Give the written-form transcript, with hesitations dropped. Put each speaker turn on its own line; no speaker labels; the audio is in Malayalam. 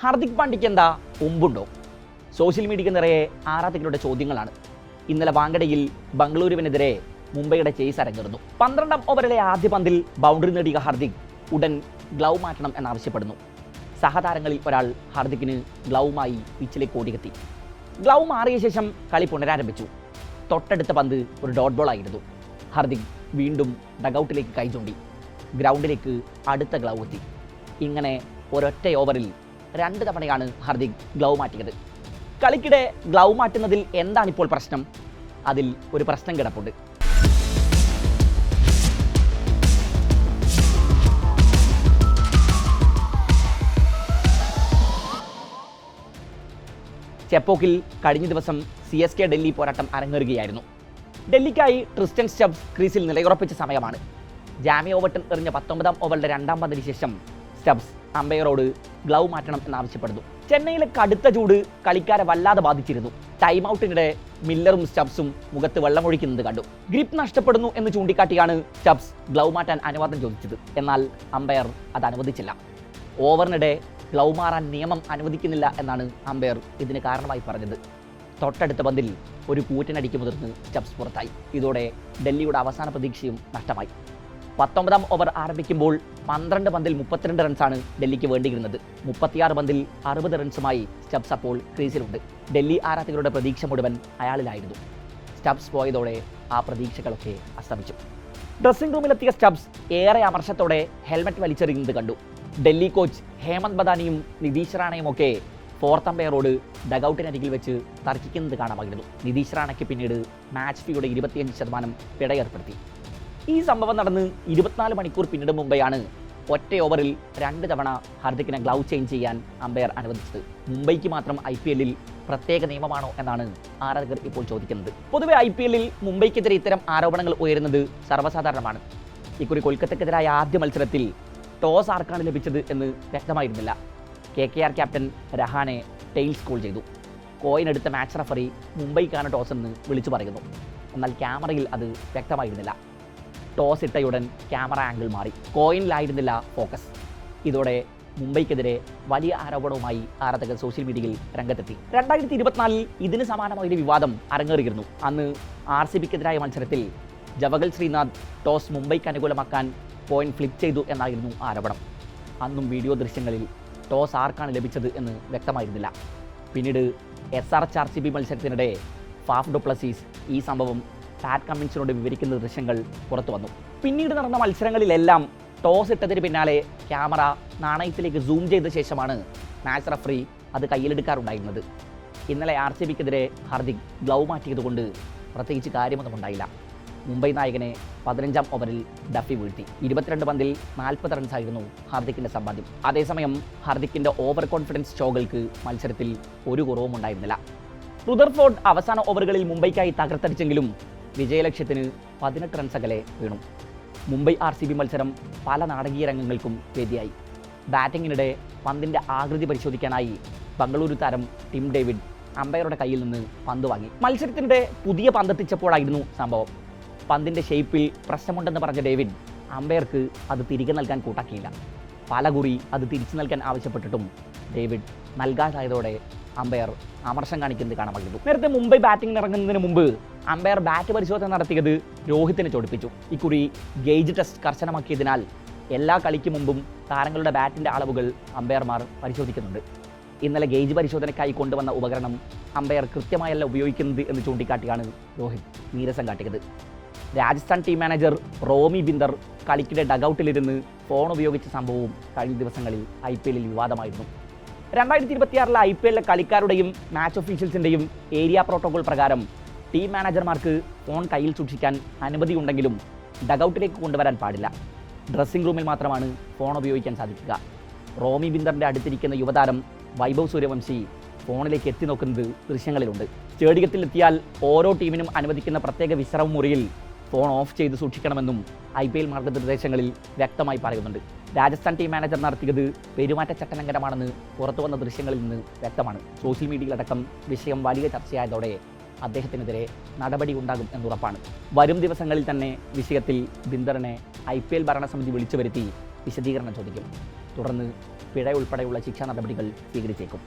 ഹാർദിക് പാണ്ഡ്യയ്ക്ക് എന്താ ഒമ്പുണ്ടോ? സോഷ്യൽ മീഡിയയ്ക്ക് നിറയെ ആരാധകരുടെ ചോദ്യങ്ങളാണ്. ഇന്നലെ വാങ്കഡയിൽ ബംഗളൂരുവിനെതിരെ മുംബൈയുടെ ചേസ് അരങ്ങേറുന്നു. 12ാം ഓവറിലെ ആദ്യ പന്തിൽ ബൗണ്ടറി നേടിയ ഹാർദിക് ഉടൻ ഗ്ലൗ മാറ്റണം എന്നാവശ്യപ്പെടുന്നു. സഹതാരങ്ങളിൽ ഒരാൾ ഹാർദിക്കിന് ഗ്ലൗമായി പിച്ചിലേക്ക് ഓടിയെത്തി. ഗ്ലൗ മാറിയ ശേഷം കളി പുനരാരംഭിച്ചു. തൊട്ടടുത്ത പന്ത് ഒരു ഡോട്ട് ബോൾ ആയിരുന്നു. ഹാർദിക് വീണ്ടും ഡഗൌട്ടിലേക്ക് കൈ ചൂണ്ടി. ഗ്രൗണ്ടിലേക്ക് അടുത്ത ഗ്ലൗ എത്തി. ഇങ്ങനെ ഒരൊറ്റ ഓവറിൽ 2 തവണയാണ് ഹാർദിക് ഗ്ലൗ മാറ്റിയത്. കളിക്കിടെ ഗ്ലൗ മാറ്റുന്നതിൽ എന്താണിപ്പോൾ പ്രശ്നം? അതിൽ ഒരു പ്രശ്നം കിടപ്പുണ്ട്. ചെപ്പോക്കിൽ കഴിഞ്ഞ ദിവസം CSK ഡൽഹി പോരാട്ടം അരങ്ങേറുകയായിരുന്നു. ഡൽഹിക്കായി ട്രിസ്റ്റൻ സ്റ്റബ്സ് ക്രീസിൽ നിലയുറപ്പിച്ച സമയമാണ്. ജാമി ഓവർട്ടൺ എറിഞ്ഞ 19ാം ഓവറിന്റെ 2ാം പന്തിന് ശേഷം സ്റ്റബ്സ് അമ്പയറോട് ഗ്ലൗ മാറ്റണം എന്നാവശ്യപ്പെടുന്നു. ചെന്നൈയിലെ കടുത്ത ചൂട് കളിക്കാരെ വല്ലാതെ ബാധിച്ചിരുന്നു. ടൈം ഔട്ടിനിടെ മില്ലറും സ്റ്റബ്സും മുഖത്ത് വെള്ളമൊഴിക്കുന്നത് കണ്ടു. ഗ്രിപ്പ് നഷ്ടപ്പെടുന്നു എന്ന് ചൂണ്ടിക്കാട്ടിയാണ് സ്റ്റബ്സ് ഗ്ലൗ മാറ്റാൻ അനുവാദം ചോദിച്ചത്. എന്നാൽ അമ്പയർ അത് അനുവദിച്ചില്ല. ഓവറിനിടെ ഗ്ലൗ മാറാൻ നിയമം അനുവദിക്കുന്നില്ല എന്നാണ് അമ്പയർ ഇതിന് കാരണമായി പറഞ്ഞത്. തൊട്ടടുത്ത പന്തിൽ ഒരു കൂറ്റനടിക്ക് മുതിർന്ന് സ്റ്റബ്സ് പുറത്തായി. ഇതോടെ ഡൽഹിയുടെ അവസാന പ്രതീക്ഷയും നഷ്ടമായി. 19ാം ഓവർ ആരംഭിക്കുമ്പോൾ 12 പന്തിൽ 32 റൺസാണ് ഡൽഹിക്ക് വേണ്ടിയിരുന്നത്. 36 പന്തിൽ 60 റൺസുമായി സ്റ്റബ്സ് അപ്പോൾ ക്രീസിലുണ്ട്. ഡൽഹി ആരാധകരുടെ പ്രതീക്ഷ മുഴുവൻ അയാളിലായിരുന്നു. സ്റ്റബ്സ് പോയതോടെ ആ പ്രതീക്ഷകളൊക്കെ അസ്തമിച്ചു. ഡ്രസ്സിംഗ് റൂമിലെത്തിയ സ്റ്റബ്സ് ഏറെ അമർഷത്തോടെ ഹെൽമറ്റ് വലിച്ചെറിയുന്നത് കണ്ടു. ഡൽഹി കോച്ച് ഹേമന്ത് ബദാനിയും നിതീഷ് റാണയും ഒക്കെ 4th അമ്പയറോട് ഡഗൌട്ടിനരികിൽ വെച്ച് തർക്കിക്കുന്നത് കാണാമായിരുന്നു. നിതീഷ് റാണയ്ക്ക് പിന്നീട് മാച്ച് ഫീയുടെ 25% പിഴ ഏർപ്പെടുത്തി. ഈ സംഭവം നടന്ന് 24 മണിക്കൂർ പിന്നീട് മുംബൈയാണ് ഒറ്റ ഓവറിൽ 2 തവണ ഹാർദിക്കിനെ ഗ്ലൗ ചേഞ്ച് ചെയ്യാൻ അമ്പയർ അനുവദിച്ചത്. മുംബൈക്ക് മാത്രം IPL-ൽ പ്രത്യേക നിയമമാണോ എന്നാണ് ആരാധകർ ഇപ്പോൾ ചോദിക്കുന്നത്. പൊതുവെ IPL-ൽ മുംബൈക്കെതിരെ ഇത്തരം ആരോപണങ്ങൾ ഉയരുന്നത് സർവ്വസാധാരണമാണ്. ഇക്കുറി കൊൽക്കത്തക്കെതിരായ ആദ്യ മത്സരത്തിൽ ടോസ് ആർക്കാണ് ലഭിച്ചത് എന്ന് വ്യക്തമായിരുന്നില്ല. KKR captain Rahane tales call ചെയ്തു. കോയിൻ എടുത്ത മാച്ച് റഫറി മുംബൈക്കാണ് ടോസ് എന്ന് വിളിച്ചു പറയുന്നു. എന്നാൽ ക്യാമറയിൽ അത് വ്യക്തമായിരുന്നില്ല. ടോസ് ഇട്ടയുടൻ ക്യാമറ ആംഗിൾ മാറി. കോയിനിലായിരുന്നില്ല ഫോക്കസ്. ഇതോടെ മുംബൈക്കെതിരെ വലിയ ആരോപണവുമായി ആരാധകർ സോഷ്യൽ മീഡിയയിൽ രംഗത്തെത്തി. 2024-ൽ ഇതിന് സമാനമായൊരു വിവാദം അരങ്ങേറിയിരുന്നു. അന്ന് RCBക്കെതിരായ മത്സരത്തിൽ ജവഗൽ ശ്രീനാഥ് ടോസ് മുംബൈക്ക് അനുകൂലമാക്കാൻ കോയിൻ ഫ്ലിപ്പ് ചെയ്തു എന്നായിരുന്നു ആരോപണം. അന്നും വീഡിയോ ദൃശ്യങ്ങളിൽ ടോസ് ആർക്കാണ് ലഭിച്ചത് എന്ന് വ്യക്തമായിരുന്നില്ല. പിന്നീട് SRH RCB മത്സരത്തിനിടെ ഫാഫ് ഡുപ്ലസീസ് ഈ സംഭവം പാറ്റ് കമ്മിൻസിനോട് വിവരിക്കുന്ന ദൃശ്യങ്ങൾ പുറത്തു വന്നു. പിന്നീട് നടന്ന മത്സരങ്ങളിലെല്ലാം ടോസ് ഇട്ടതിന് പിന്നാലെ ക്യാമറ നാണയത്തിലേക്ക് സൂം ചെയ്ത ശേഷമാണ് മാച്ച് റഫറി അത് കയ്യിലെടുക്കാറുണ്ടായിരുന്നത്. ഇന്നലെ RCBക്കെതിരെ ഹാർദിക് ഗ്ലൗ മാറ്റിയതുകൊണ്ട് പ്രത്യേകിച്ച് കാര്യമൊന്നും ഉണ്ടായില്ല. മുംബൈ നായകനെ 15ാം ഓവറിൽ ഡഫി വീഴ്ത്തി. 22 പന്തിൽ 40 റൺസായിരുന്നു ഹാർദിക്കിന്റെ സമ്പാദ്യം. അതേസമയം ഹാർദിക്കിന്റെ ഓവർ കോൺഫിഡൻസ് ഷോകൾക്ക് മത്സരത്തിൽ ഒരു കുറവും ഉണ്ടായിരുന്നില്ല. റുദർഫോർഡ് അവസാന ഓവറുകളിൽ മുംബൈക്കായി തകർത്തടിച്ചെങ്കിലും വിജയലക്ഷ്യത്തിന് 18 റൺസ് അകലെ വീണു. മുംബൈ RCB മത്സരം പല നാടകീയ രംഗങ്ങൾക്കും വേദിയായി. ബാറ്റിങ്ങിനിടെ പന്തിൻ്റെ ആകൃതി പരിശോധിക്കാനായി ബംഗളൂരു താരം ടിം ഡേവിഡ് അമ്പയറുടെ കയ്യിൽ നിന്ന് പന്ത് വാങ്ങി. മത്സരത്തിനിടെ പുതിയ പന്തെത്തിച്ചപ്പോഴായിരുന്നു സംഭവം. പന്തിൻ്റെ ഷേപ്പിൽ പ്രശ്നമുണ്ടെന്ന് പറഞ്ഞ ഡേവിഡ് അമ്പയർക്ക് അത് തിരികെ നൽകാൻ കൂട്ടാക്കിയില്ല. പലകുറി അത് തിരിച്ചു നൽകാൻ ആവശ്യപ്പെട്ടിട്ടും ഡേവിഡ് നൽകാതായതോടെ അമ്പയർ അമർഷം കാണിക്കുന്നത് കാണാമായിരുന്നു. നേരത്തെ മുംബൈ ബാറ്റിംഗിന് ഇറങ്ങുന്നതിന് മുമ്പ് അമ്പയർ ബാറ്റ് പരിശോധന നടത്തിയത് രോഹിത്തിനെ ചൊടിപ്പിച്ചു. ഇക്കുറി ഗേജ് ടെസ്റ്റ് കർശനമാക്കിയതിനാൽ എല്ലാ കളിക്ക് മുമ്പും താരങ്ങളുടെ ബാറ്റിൻ്റെ അളവുകൾ അമ്പയർമാർ പരിശോധിക്കുന്നുണ്ട്. ഇന്നലെ ഗേജ് പരിശോധനയ്ക്കായി കൊണ്ടുവന്ന ഉപകരണം അമ്പയർ കൃത്യമായല്ല ഉപയോഗിക്കുന്നത് എന്ന് ചൂണ്ടിക്കാട്ടിയാണ് രോഹിത് നീരസം കാട്ടിയത്. രാജസ്ഥാൻ ടീം മാനേജർ റോമി ബിന്ദർ കളിക്കിടെ ഡഗൌട്ടിലിരുന്ന് ഫോൺ ഉപയോഗിച്ച സംഭവവും കഴിഞ്ഞ ദിവസങ്ങളിൽ IPL-ൽ വിവാദമായിരുന്നു. 2026-ലെ IPL-ലെ കളിക്കാരുടെയും മാച്ച് ഒഫീഷ്യൽസിൻ്റെയും ഏരിയ പ്രോട്ടോകോൾ പ്രകാരം ടീം മാനേജർമാർക്ക് ഫോൺ കയ്യിൽ സൂക്ഷിക്കാൻ അനുമതിയുണ്ടെങ്കിലും ഡഗൌട്ടിലേക്ക് കൊണ്ടുവരാൻ പാടില്ല. ഡ്രസ്സിംഗ് റൂമിൽ മാത്രമാണ് ഫോൺ ഉപയോഗിക്കാൻ സാധിക്കുക. റോമി ബിന്ദറിൻ്റെ അടുത്തിരിക്കുന്ന യുവതാരം വൈഭവ് സൂര്യവംശി ഫോണിലേക്ക് എത്തി നോക്കുന്നത് ദൃശ്യങ്ങളിലുണ്ട്. സ്റ്റേഡിയത്തിലെത്തിയാൽ ഓരോ ടീമിനും അനുവദിക്കുന്ന പ്രത്യേക വിശ്രമ മുറിയിൽ ഫോൺ ഓഫ് ചെയ്ത് സൂക്ഷിക്കണമെന്നും IPL മാർഗനിർദ്ദേശങ്ങളിൽ വ്യക്തമായി പറയുന്നുണ്ട്. രാജസ്ഥാൻ ടീം മാനേജർ നടത്തിയത് പെരുമാറ്റച്ചട്ടലംഘനമാണെന്ന് പുറത്തുവന്ന ദൃശ്യങ്ങളിൽ നിന്ന് വ്യക്തമാണ്. സോഷ്യൽ മീഡിയയിലടക്കം വിഷയം വലിയ ചർച്ചയായതോടെ അദ്ദേഹത്തിനെതിരെ നടപടി ഉണ്ടാകും എന്നുറപ്പാണ്. വരും ദിവസങ്ങളിൽ തന്നെ വിഷയത്തിൽ ബിന്ദറിനെ IPL ഭരണസമിതി വിളിച്ചു വരുത്തി വിശദീകരണം ചോദിക്കും. തുടർന്ന് പിഴ ഉൾപ്പെടെയുള്ള ശിക്ഷാ നടപടികൾ സ്വീകരിച്ചേക്കും.